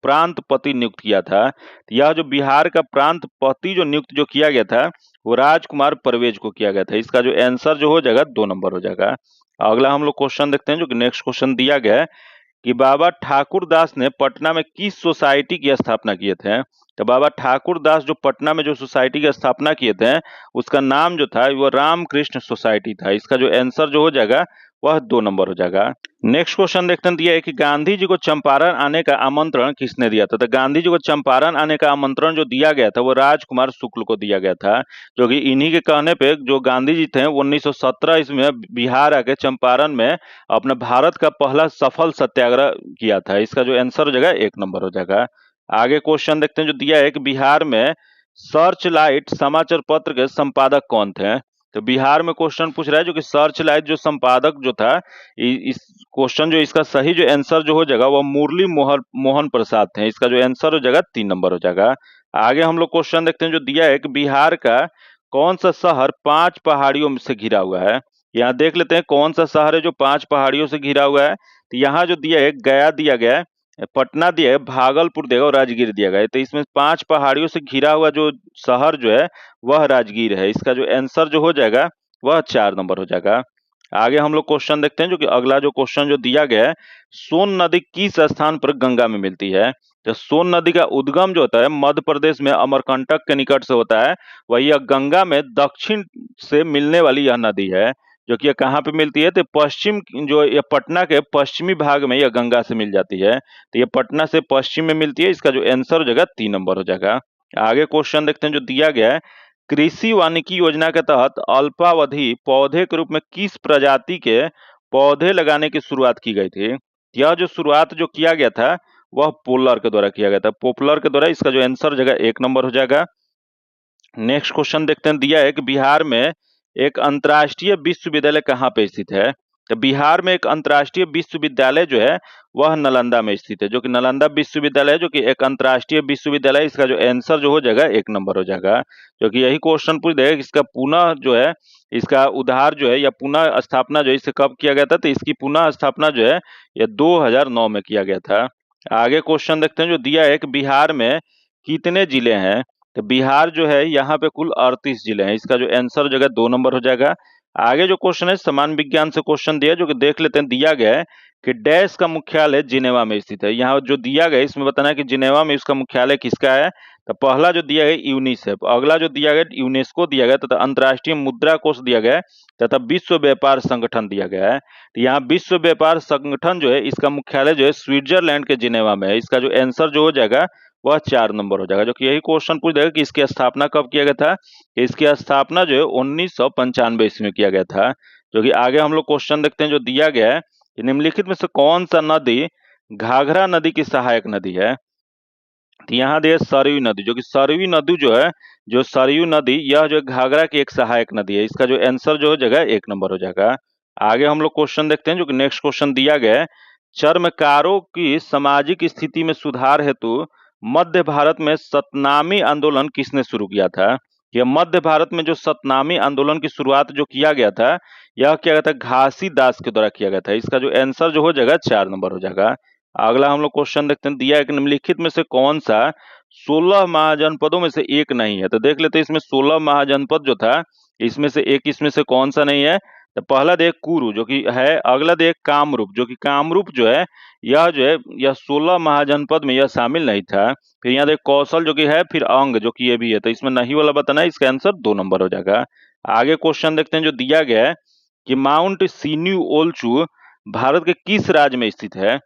प्रांत पति नियुक्त किया था। यह जो बिहार का प्रांत पति जो नियुक्त जो किया गया था वो राजकुमार परवेज को किया गया था। इसका जो आंसर जो हो जाएगा 2 नंबर हो जाएगा। अगला हम लोग क्वेश्चन देखते हैं, जो कि नेक्स्ट क्वेश्चन दिया गया है कि बाबा ठाकुर दास ने पटना में किस सोसाइटी की स्थापना किए थे। तो बाबा ठाकुर दास जो पटना में जो सोसाइटी की स्थापना किए थे उसका नाम जो था वो रामकृष्ण सोसाइटी था। इसका जो आंसर जो हो जाएगा वह 2 नंबर हो जाएगा। नेक्स्ट क्वेश्चन देखते हैं, दिया है कि गांधी जी को चंपारण आने का आमंत्रण किसने दिया था। तो गांधी जी को चंपारण आने का आमंत्रण जो दिया गया था वो राजकुमार शुक्ल को दिया गया था, जो कि इन्हीं के कहने पे जो गांधी जी थे 1917 ईस्वी में बिहार आके चंपारण में अपने भारत का पहला सफल सत्याग्रह किया था। इसका जो आंसर हो जाएगा 1 नंबर हो जाएगा। आगे क्वेश्चन देखते हैं, जो दिया है कि बिहार में सर्च लाइट समाचार पत्र के संपादक कौन थे। तो बिहार में क्वेश्चन पूछ रहा है, जो कि सर्च लाइट जो संपादक जो था, इस क्वेश्चन जो इसका सही जो आंसर जो हो जाएगा वो मुरली मोहन प्रसाद थे। इसका जो आंसर हो जाएगा 3 नंबर हो जाएगा। आगे हम लोग क्वेश्चन देखते हैं, जो दिया है कि बिहार का कौन सा शहर 5 पहाड़ियों से घिरा हुआ है। यहाँ देख लेते हैं कौन सा शहर है जो 5 पहाड़ियों से घिरा हुआ है। तो यहाँ जो दिया है गया दिया गया है, पटना दिया है, भागलपुर दिया गया और राजगीर दिया गया है। तो इसमें 5 पहाड़ियों से घिरा हुआ जो शहर जो है वह राजगीर है। इसका जो आंसर जो हो जाएगा वह 4 नंबर हो जाएगा। आगे हम लोग क्वेश्चन देखते हैं, जो कि अगला जो क्वेश्चन जो दिया गया है, सोन नदी किस स्थान पर गंगा में मिलती है। तो सोन नदी का उद्गम जो होता है मध्य प्रदेश में अमरकंटक के निकट से होता है। वही यह गंगा में दक्षिण से मिलने वाली यह नदी है, जो कि यह कहाँ पे मिलती है। तो पश्चिम जो यह पटना के पश्चिमी भाग में यह गंगा से मिल जाती है। तो यह पटना से पश्चिम में मिलती है। इसका जो आंसर हो जाएगा 3 नंबर हो जाएगा। आगे क्वेश्चन देखते हैं, जो दिया गया है कृषि वानिकी योजना के तहत अल्पावधि पौधे के रूप में किस प्रजाति के पौधे लगाने की शुरुआत की गई थी। यह जो शुरुआत जो किया गया था वह पोलर के द्वारा किया गया था, पॉपुलर के द्वारा। इसका जो आंसर हो जाएगा 1 नंबर हो जाएगा। नेक्स्ट क्वेश्चन देखते हैं, दिया है कि बिहार में एक अंतर्राष्ट्रीय विश्वविद्यालय कहाँ पे स्थित है। तो बिहार में एक अंतर्राष्ट्रीय विश्वविद्यालय जो है वह नालंदा में स्थित है, जो कि नालंदा विश्वविद्यालय है, जो कि एक अंतर्राष्ट्रीय विश्वविद्यालय। इसका जो आंसर जो हो जाएगा 1 नंबर हो जाएगा। जो कि यही क्वेश्चन पूछ देगा कि इसका पुनः जो है इसका उद्धार जो है या पुनः स्थापना जो है इसे कब किया गया था। तो इसकी पुनः स्थापना जो है यह 2009 में किया गया था। आगे क्वेश्चन देखते हैं, जो दिया है कि बिहार में कितने जिले हैं। तो बिहार जो है यहाँ पे कुल 38 जिले हैं। इसका जो आंसर हो जाएगा 2 नंबर हो जाएगा। आगे जो क्वेश्चन है समान विज्ञान से क्वेश्चन दिया है, जो कि देख लेते हैं। दिया गया है कि डैश का मुख्यालय जिनेवा में स्थित है। यहाँ जो दिया गया है इसमें बताना है कि जिनेवा में इसका मुख्यालय किसका है। तो पहला जो दिया गया यूनिसेफ, अगला जो दिया गया यूनेस्को दिया गया, तथा अंतर्राष्ट्रीय मुद्रा कोष दिया गया है, तथा विश्व व्यापार संगठन दिया गया है। तो यहाँ विश्व व्यापार संगठन जो है इसका मुख्यालय जो है स्विट्जरलैंड के जिनेवा में है। इसका जो आंसर जो हो जाएगा वह 4 नंबर हो जाएगा। जो कि यही क्वेश्चन पूछ देगा कि इसकी स्थापना कब किया गया था। इसकी स्थापना जो है 1995 ईस्वी में किया गया था। जो कि आगे हम लोग क्वेश्चन देखते हैं, जो दिया गया है निम्नलिखित में से कौन सा नदी घाघरा नदी की सहायक नदी है। तो यहाँ दिया सरयू नदी, जो कि सरयू नदी जो है जो सरयू नदी यह जो घाघरा की एक सहायक नदी है। इसका जो आंसर जो हो जाएगा 1 नंबर हो जाएगा। आगे हम लोग क्वेश्चन देखते हैं, जो कि नेक्स्ट क्वेश्चन दिया गया है चर्मकारों की सामाजिक स्थिति में सुधार हेतु मध्य भारत में सतनामी आंदोलन किसने शुरू किया था? यह मध्य भारत में जो सतनामी आंदोलन की शुरुआत जो किया गया था, यह किया गया था घासीदास के द्वारा किया गया था। इसका जो आंसर जो हो जाएगा 4 नंबर हो जाएगा। अगला हम लोग क्वेश्चन देखते हैं, दिया है कि निम्नलिखित में से कौन सा 16 महाजनपदों में से एक नहीं है? तो देख लेते हैं, इसमें 16 महाजनपद जो था, इसमें से एक, इसमें से कौन सा नहीं है? तो पहला देख कुरु जो कि है, अगला देख कामरूप जो कि कामरूप जो है, यह 16 महाजनपद में यह शामिल नहीं था। फिर यहाँ देख कौशल जो कि है, फिर अंग जो कि ये भी है, तो इसमें नहीं वाला बताना है, इसका आंसर 2 नंबर हो जाएगा। आगे क्वेश्चन देखते हैं जो दिया गया है कि माउंट सिन्यूओल्चू भारत के किस राज्य में स्थित है?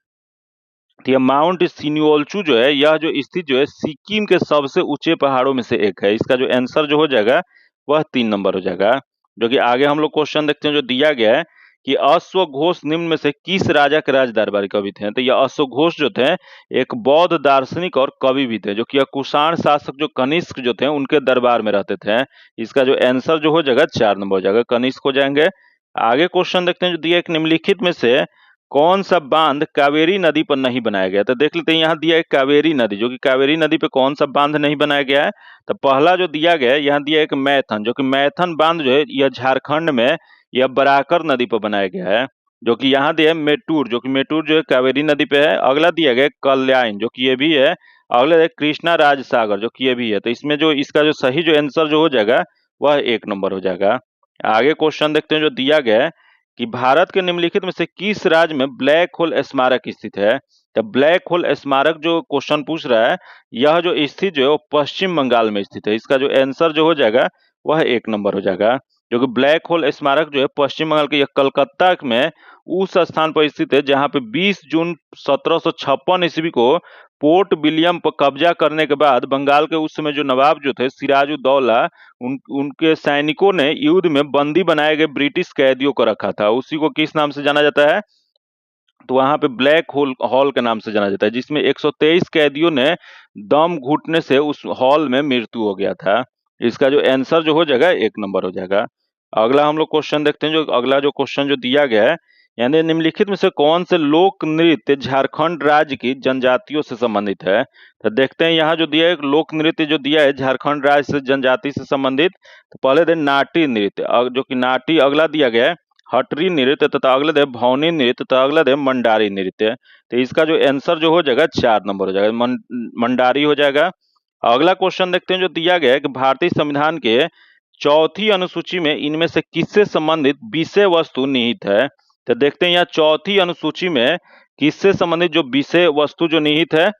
तो यह माउंट सिन्यूओल्चू जो है, यह जो स्थित जो है सिक्किम के सबसे ऊंचे पहाड़ों में से एक है। इसका जो आंसर जो हो जाएगा वह 3 नंबर हो जाएगा। जो कि आगे हम लोग क्वेश्चन देखते हैं जो दिया गया है कि अश्वघोष निम्न में से किस राजा के राज दरबारी कवि थे? तो यह अश्वघोष जो थे एक बौद्ध दार्शनिक और कवि भी थे, जो कि कुषाण शासक जो कनिष्क जो थे उनके दरबार में रहते थे। इसका जो आंसर जो हो जाएगा 4 नंबर हो जाएगा, कनिष्क हो जाएंगे। आगे क्वेश्चन देखते हैं जो दिया एक निम्नलिखित में से कौन सा बांध कावेरी नदी पर नहीं बनाया गया? तो देख लेते हैं, यहाँ दिया है कावेरी नदी, जो कि कावेरी नदी पे कौन सा बांध नहीं बनाया गया है? तो पहला जो दिया गया है, यहाँ दिया है एक मैथन, जो कि मैथन बांध जो है यह झारखंड में यह बराकर नदी पर बनाया गया है। जो कि यहाँ दिया है मेटूर, जो कि मेटूर जो है कावेरी नदी पे है। अगला दिया गया है कल्याण, जो कि ये भी है। अगला है कृष्णा राज सागर, जो कि ये भी है। तो इसमें जो इसका जो सही जो आंसर जो हो जाएगा वह 1 नंबर हो जाएगा। आगे क्वेश्चन देखते हैं जो दिया गया है कि भारत के निम्नलिखित में से किस राज्य में ब्लैक होल स्मारक स्थित है? तो ब्लैक होल स्मारक जो क्वेश्चन पूछ रहा है, यह जो स्थित जो है वो पश्चिम बंगाल में स्थित है। इसका जो आंसर जो हो जाएगा वह 1 नंबर हो जाएगा। जो कि ब्लैक होल स्मारक जो है पश्चिम बंगाल के यह कलकत्ता में उस स्थान पर स्थित है जहां पे 20 जून 1756 ईस्वी को पोर्ट विलियम पर कब्जा करने के बाद बंगाल के उस समय जो नवाब जो थे सिराजुद्दौला, उनके सैनिकों ने युद्ध में बंदी बनाए गए ब्रिटिश कैदियों को रखा था। उसी को किस नाम से जाना जाता है? तो वहां पे ब्लैक होल हॉल के नाम से जाना जाता है, जिसमें 123 कैदियों ने दम घुटने से उस हॉल में मृत्यु हो गया था। इसका जो आंसर जो हो जाएगा 1 नंबर हो जाएगा। अगला हम लोग क्वेश्चन देखते हैं, जो अगला जो क्वेश्चन जो दिया गया है, यानी निम्नलिखित में से कौन से लोक नृत्य झारखंड राज्य की जनजातियों से संबंधित है? तो देखते हैं, यहाँ जो दिया है लोक नृत्य जो दिया है झारखंड राज्य से जनजाति से संबंधित, तो पहले दिन नाटी नृत्य, जो कि नाटी, अगला दिया गया है हटरी नृत्य, तथा अगला दे भौनी नृत्य, तथा अगला दे मंडारी नृत्य। तो इसका जो आंसर जो हो जाएगा 4 नंबर हो जाएगा, मंडारी हो जाएगा। अगला क्वेश्चन देखते हैं जो दिया गया है कि भारतीय संविधान के चौथी अनुसूची में इनमें से किससे संबंधित विषय वस्तु निहित है? तो देखते हैं यहाँ चौथी अनुसूची में किससे संबंधित जो विषय वस्तु जो निहित है।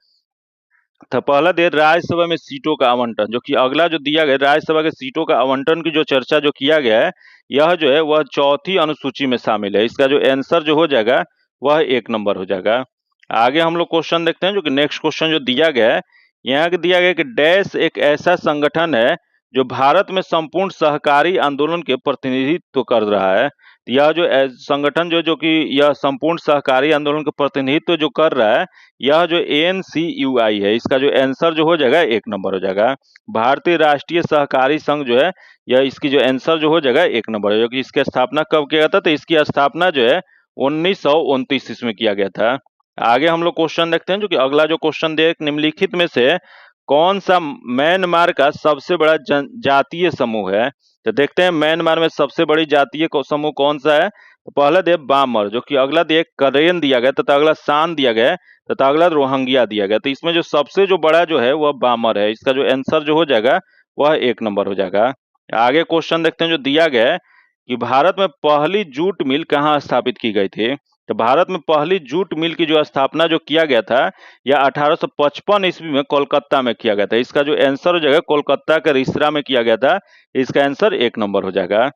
तो पहला दे राज्यसभा में सीटों का आवंटन, जो कि अगला जो दिया गया राज्यसभा के सीटों का आवंटन की जो चर्चा जो किया गया है, यह जो है वह चौथी अनुसूची में शामिल है। इसका जो आंसर जो हो जाएगा वह 1 नंबर हो जाएगा। आगे हम लोग क्वेश्चन देखते हैं, जो कि नेक्स्ट क्वेश्चन जो दिया गया है, यहाँ दिया गया कि डैश एक ऐसा संगठन है जो भारत में संपूर्ण सहकारी आंदोलन के प्रतिनिधित्व कर रहा है। यह जो संगठन जो कि यह संपूर्ण सहकारी आंदोलन के प्रतिनिधित्व जो कर रहा है, यह जो ANCUI है। इसका जो आंसर जो हो जाएगा 1 नंबर हो जाएगा। भारतीय राष्ट्रीय सहकारी संघ जो है, यह इसकी जो आंसर जो हो जाएगा 1 नंबर है। जो कि इसकी स्थापना कब किया गया था? तो इसकी स्थापना जो है 1929 ईस्वी में किया गया था। आगे हम लोग क्वेश्चन देखते हैं, जो कि अगला जो क्वेश्चन दिया निम्नलिखित में से कौन सा म्यांमार का सबसे बड़ा जातीय समूह है? तो देखते हैं म्यांमार में सबसे बड़ी जातीय समूह कौन सा है। तो पहला दिया बामर, जो कि अगला दिया करेन दिया गया, तथा अगला शान दिया गया, तथा अगला रोहंग्या दिया गया। तो इसमें जो सबसे जो बड़ा जो है वह बामर है। इसका जो आंसर जो हो जाएगा वह 1 नंबर हो जाएगा। आगे क्वेश्चन देखते हैं जो दिया गया है कि भारत में पहली जूट मिल कहाँ स्थापित की गई थी? तो भारत में पहली जूट मिल की जो स्थापना जो किया गया था, यह 1855 ईस्वी में कोलकाता में किया गया था। इसका जो आंसर हो जाएगा कोलकाता के रिसरा में किया गया था। इसका आंसर 1 नंबर हो जाएगा।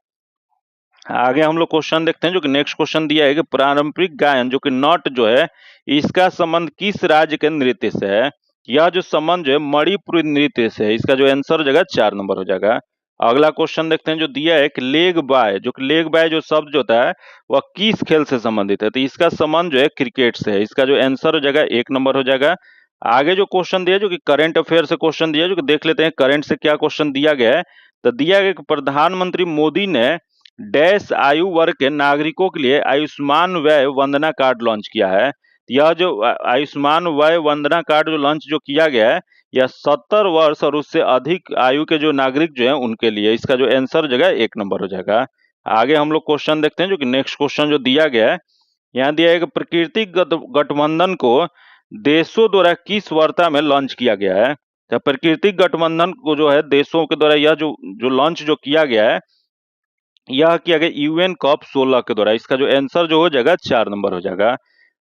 आगे हम लोग क्वेश्चन देखते हैं, जो कि नेक्स्ट क्वेश्चन दिया है कि पारंपरिक गायन जो कि नट जो है, इसका संबंध किस राज्य के नृत्य से है? यह जो संबंध जो है मणिपुरी नृत्य से है। इसका जो आंसर हो जाएगा 4 नंबर हो जाएगा। अगला क्वेश्चन देखते हैं जो दिया है कि लेग बाय, जो कि लेग बाय जो शब्द जो होता है वह किस खेल से संबंधित है? तो इसका संबंध जो है क्रिकेट से है। इसका जो आंसर हो जाएगा 1 नंबर हो जाएगा। आगे जो क्वेश्चन दिया जो कि करंट अफेयर से क्वेश्चन दिया, जो कि देख लेते हैं करंट से क्या क्वेश्चन दिया गया है। तो दिया गया कि प्रधानमंत्री मोदी ने डैश आयु वर्ग के नागरिकों के लिए आयुष्मान व्यय वंदना कार्ड लॉन्च किया है। यह जो आयुष्मान वय वंदना कार्ड जो लॉन्च जो किया गया है, यह 70 वर्ष और उससे अधिक आयु के जो नागरिक जो है उनके लिए। इसका जो आंसर जगह 1 नंबर हो जाएगा। आगे हम लोग क्वेश्चन देखते हैं, जो कि नेक्स्ट क्वेश्चन जो दिया गया है, यहाँ दिया है कि प्राकृतिक गठबंधन को देशों द्वारा किस वार्ता में लॉन्च किया गया है। तो प्राकृतिक गठबंधन को जो है देशों के द्वारा यह जो लॉन्च जो किया गया है, यह किया गया यूएन कॉप 16 के द्वारा। इसका जो आंसर जो हो जाएगा 4 नंबर हो जाएगा।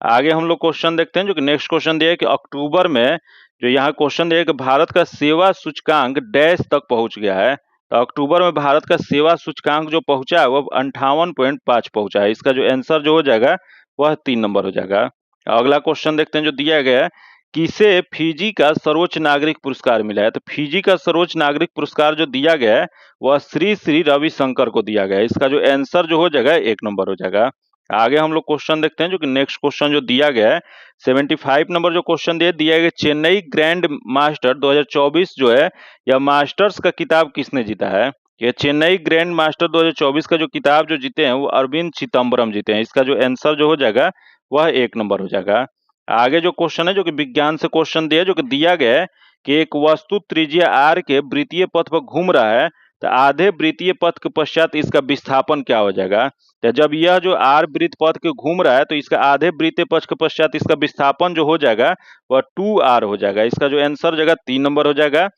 आगे हम लोग क्वेश्चन देखते हैं, जो कि नेक्स्ट क्वेश्चन दिया है कि अक्टूबर में जो यहाँ क्वेश्चन दिया है कि भारत का सेवा सूचकांक डैश तक पहुंच गया है। तो अक्टूबर में भारत का सेवा सूचकांक जो पहुंचा है वो 58.5 पहुंचा है। इसका जो आंसर जो हो जाएगा वह 3 नंबर हो जाएगा। अगला क्वेश्चन देखते हैं, जो दिया गया है, किसे फिजी का सर्वोच्च नागरिक पुरस्कार मिला है। तो फिजी का सर्वोच्च नागरिक पुरस्कार जो दिया गया है वह श्री श्री रविशंकर को दिया गया है। इसका जो आंसर जो हो जाएगा 1 नंबर हो जाएगा। आगे हम लोग क्वेश्चन देखते हैं, जो कि नेक्स्ट क्वेश्चन जो दिया गया है 75 नंबर जो क्वेश्चन दिया गया, चेन्नई ग्रैंड मास्टर 2024 जो है, यह मास्टर्स का किताब किसने जीता है। ये चेन्नई ग्रैंड मास्टर 2024 का जो किताब जो जीते हैं वो अरविंद चिदम्बरम जीते हैं। इसका जो आंसर जो हो जाएगा वह 1 नंबर हो जाएगा। आगे जो क्वेश्चन है, जो कि विज्ञान से क्वेश्चन दिया, जो कि दिया गया है कि एक वस्तु त्रिज्या r के वृत्तीय पथ पर घूम रहा है, तो आधे वृत्तीय पथ के पश्चात इसका विस्थापन क्या हो जाएगा। तो जब यह जो r वृत्त पथ के घूम रहा है तो इसका आधे वृत्तीय पथ के पश्चात इसका विस्थापन जो हो जाएगा वह 2r हो जाएगा। इसका जो आंसर जगह 3 नंबर हो जाएगा।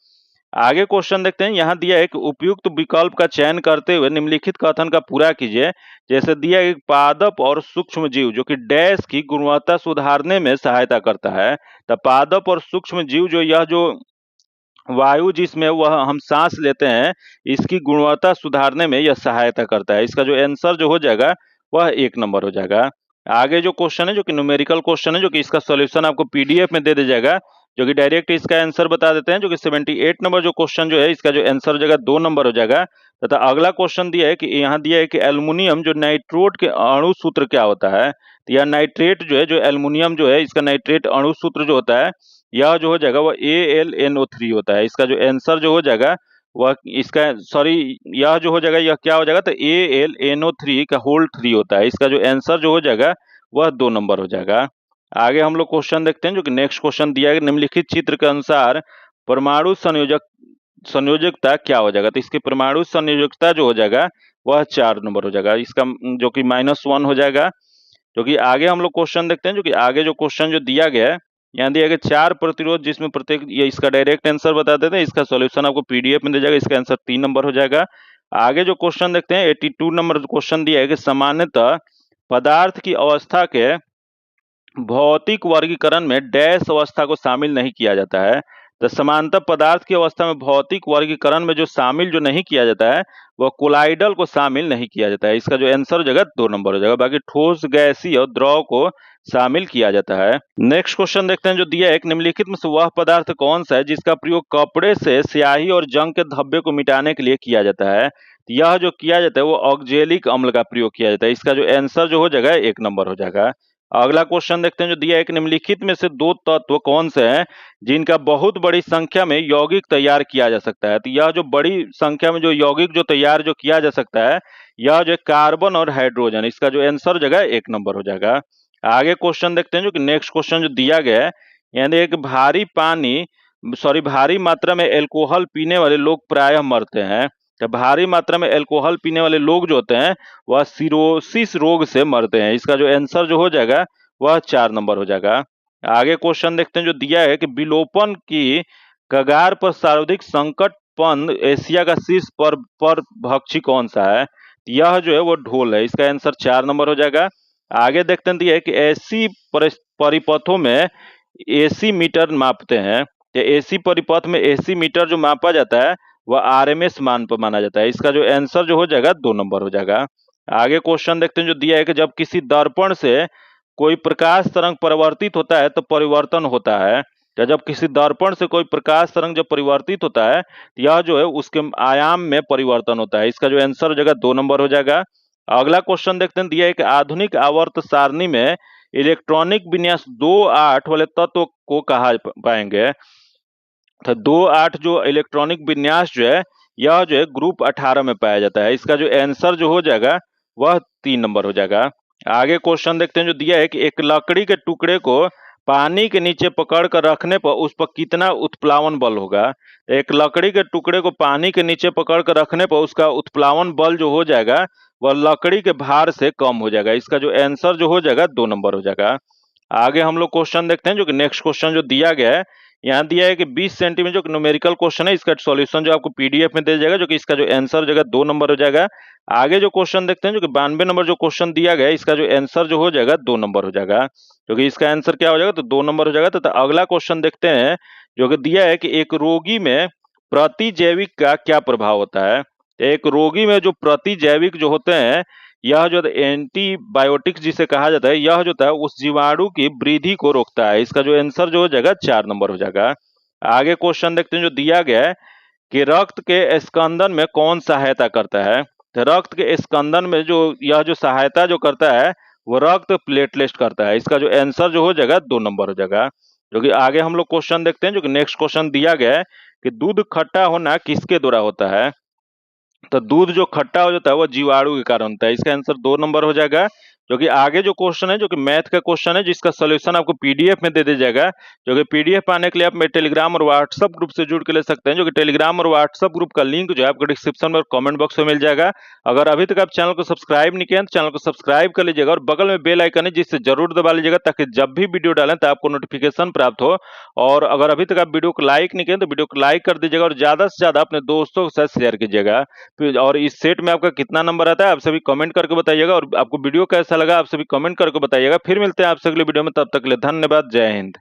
आगे क्वेश्चन देखते हैं, यहाँ दिया है कि उपयुक्त विकल्प का चयन करते हुए निम्नलिखित कथन का पूरा कीजिए। जैसे दिया है कि पादप और सूक्ष्म जीव जो कि डैश की गुणवत्ता सुधारने में सहायता करता है। तो पादप और सूक्ष्म जीव जो यह जो वायु जिसमें वह हम सांस लेते हैं, इसकी गुणवत्ता सुधारने में यह सहायता करता है। इसका जो आंसर जो हो जाएगा वह 1 नंबर हो जाएगा। आगे जो क्वेश्चन है, जो कि न्यूमेरिकल क्वेश्चन है, जो कि इसका सॉल्यूशन आपको पीडीएफ में दे दिया जाएगा, जो कि डायरेक्ट इसका आंसर बता देते हैं। जो कि 78 नंबर जो क्वेश्चन जो है, इसका जो आंसर जगह 2 नंबर हो जाएगा। तथा अगला क्वेश्चन दिया है कि यहाँ दिया है कि एल्युमिनियम जो नाइट्रोट के अणु सूत्र क्या होता है। तो यह नाइट्रेट जो है, जो एल्युमिनियम जो है, इसका नाइट्रेट अणु सूत्र जो होता है, यह जो हो जाएगा वह AlNO3 होता है। इसका जो आंसर जो हो जाएगा वह इसका यह जो हो जाएगा यह क्या हो जाएगा, तो AlNO3 का होल 3 होता है। इसका जो आंसर जो हो जाएगा वह 2 नंबर हो जाएगा। आगे हम लोग क्वेश्चन देखते हैं, जो कि नेक्स्ट क्वेश्चन दिया है, निम्नलिखित चित्र के अनुसार परमाणु संयोजकता क्या हो जाएगा। तो इसकी परमाणु संयोजकता जो हो जाएगा वह 4 नंबर हो जाएगा। इसका जो कि -1 हो जाएगा। जो कि आगे हम लोग क्वेश्चन देखते हैं, जो कि आगे जो क्वेश्चन जो दिया गया है, यहाँ दिया गया 4 प्रतिरोध जिसमें प्रत्येक, ये इसका डायरेक्ट आंसर बता देते हैं। इसका सॉल्यूशन आपको पीडीएफ में दे जाएगा। इसका आंसर 3 नंबर हो जाएगा। आगे जो क्वेश्चन देखते हैं 82 नंबर क्वेश्चन दिया है कि सामान्यतः पदार्थ की अवस्था के भौतिक वर्गीकरण में डैश अवस्था को शामिल नहीं किया जाता है। तो समांतर पदार्थ की अवस्था में भौतिक वर्गीकरण में जो शामिल जो नहीं किया जाता है वह कोलाइडल को शामिल नहीं किया जाता है। इसका जो आंसर हो जाएगा 2 नंबर हो जाएगा। बाकी ठोस, गैसीय और द्रव को शामिल किया जाता है। नेक्स्ट क्वेश्चन देखते हैं, जो दिया है, निम्नलिखित में से वह पदार्थ कौन सा है जिसका प्रयोग कपड़े से स्याही और जंग के धब्बे को मिटाने के लिए किया जाता है। यह जो किया जाता है वो ऑक्जेलिक अम्ल का प्रयोग किया जाता है। इसका जो आंसर जो हो जाएगा 1 नंबर हो जाएगा। अगला क्वेश्चन देखते हैं, जो दिया है कि निम्नलिखित में से 2 तत्व कौन से हैं जिनका बहुत बड़ी संख्या में यौगिक तैयार किया जा सकता है। तो यह जो बड़ी संख्या में जो यौगिक जो तैयार जो किया जा सकता है, यह जो कार्बन और हाइड्रोजन। इसका जो आंसर जगह 1 नंबर हो जाएगा। आगे क्वेश्चन देखते हैं, जो कि नेक्स्ट क्वेश्चन जो दिया गया है, यानी एक भारी मात्रा में एल्कोहल पीने वाले लोग प्रायः मरते हैं। तो भारी मात्रा में एल्कोहल पीने वाले लोग जो होते हैं वह सिरोसिस रोग से मरते हैं। इसका जो आंसर जो हो जाएगा वह 4 नंबर हो जाएगा। आगे क्वेश्चन देखते हैं, जो दिया है कि विलोपन की कगार पर सर्वाधिक संकटपन एशिया का शीर्ष पर भक्षी कौन सा है। यह जो है वो ढोल है। इसका आंसर 4 नंबर हो जाएगा। आगे देखते हैं, दिया है कि ऐसी परिपथों में एसी मीटर मापते हैं। एसी परिपथ में एसी मीटर जो मापा जाता है वह आरएमएस मान पर माना जाता है। इसका जो आंसर जो हो जाएगा 2 नंबर हो जाएगा। आगे क्वेश्चन देखते हैं, जो दिया है कि जब किसी दर्पण से कोई प्रकाश तरंग परिवर्तित होता है तो परिवर्तन होता है। या जब किसी दर्पण से कोई प्रकाश तरंग जब परिवर्तित होता है, यह जो है उसके आयाम में परिवर्तन होता है। इसका जो आंसर हो जाएगा 2 नंबर हो जाएगा। अगला क्वेश्चन देखते हैं, दिया है कि आधुनिक आवर्त सारणी में इलेक्ट्रॉनिक विन्यास 2-8 वाले तत्व को कहा पाएंगे। तो 2-8 जो इलेक्ट्रॉनिक विन्यास जो है, यह जो है ग्रुप 18 में पाया जाता है। इसका जो आंसर जो हो जाएगा वह 3 नंबर हो जाएगा। आगे क्वेश्चन देखते हैं जो दिया है कि एक लकड़ी के टुकड़े को पानी के नीचे पकड़ कर रखने पर उस पर कितना उत्प्लावन बल होगा। एक लकड़ी के टुकड़े को पानी के नीचे पकड़ कर रखने पर उसका उत्प्लावन बल जो हो जाएगा वह लकड़ी के भार से कम हो जाएगा। इसका जो आंसर जो हो जाएगा 2 नंबर हो जाएगा। आगे हम लोग क्वेश्चन देखते हैं जो कि नेक्स्ट क्वेश्चन जो दिया गया है, यहाँ दिया है कि 20 सेंटीमीटर जो न्यूमेरिकल क्वेश्चन है, इसका सॉल्यूशन जो आपको पीडीएफ में दे जाएगा, जो कि इसका जो आंसर हो जाएगा 2 नंबर हो जाएगा। आगे जो क्वेश्चन देखते हैं जो कि 92 नंबर जो क्वेश्चन दिया गया है, इसका जो आंसर जो हो जाएगा 2 नंबर हो जाएगा, क्योंकि इसका आंसर क्या हो जाएगा तो 2 नंबर हो जाएगा। तो अगला क्वेश्चन देखते हैं जो कि दिया है कि एक रोगी में प्रतिजैविक का क्या प्रभाव होता है। एक रोगी में जो प्रतिजैविक जो होते हैं, यह जो एंटीबायोटिक्स जिसे कहा जाता है, यह जो होता है उस जीवाणु की वृद्धि को रोकता है। इसका जो आंसर जो हो जाएगा 4 नंबर हो जाएगा। आगे क्वेश्चन देखते हैं जो दिया गया है कि रक्त के स्कंदन में कौन सहायता करता है। तो रक्त के स्कंदन में जो यह जो सहायता जो करता है वो रक्त प्लेटलेट करता है। इसका जो आंसर जो हो जाएगा 2 नंबर हो जाएगा। जो कि आगे हम लोग क्वेश्चन देखते हैं जो कि नेक्स्ट क्वेश्चन दिया गया है कि दूध खट्टा होना किसके द्वारा होता है। तो दूध जो खट्टा हो जाता है वो जीवाणु के कारण होता है। इसका आंसर 2 नंबर हो जाएगा। जो कि आगे जो क्वेश्चन है जो कि मैथ का क्वेश्चन है, जिसका सोल्यूशन आपको पीडीएफ में दे दिया जाएगा। जो कि पीडीएफ पाने के लिए आप मेरे टेलीग्राम और व्हाट्सएप ग्रुप से जुड़ के ले सकते हैं। जो कि टेलीग्राम और व्हाट्सएप ग्रुप का लिंक जो है आपको डिस्क्रिप्शन में और कमेंट बॉक्स में मिल जाएगा। अगर अभी तक आप चैनल को सब्सक्राइब नहीं किया तो चैनल को सब्सक्राइब कर लीजिएगा और बगल में बेल आइकन है जिससे जरूर दबा लीजिएगा, ताकि जब भी वीडियो डालें तो आपको नोटिफिकेशन प्राप्त हो। और अगर अभी तक आप वीडियो को लाइक नहीं किए तो वीडियो को लाइक कर दीजिएगा और ज्यादा से ज्यादा अपने दोस्तों के साथ शेयर कीजिएगा। और इस सेट में आपका कितना नंबर आता है आप सभी कमेंट करके बताइएगा, और आपको वीडियो कैसा लगा आप सभी कमेंट करके बताइएगा। फिर मिलते हैं आपसे अगले वीडियो में, तब तक के लिए धन्यवाद। जय हिंद।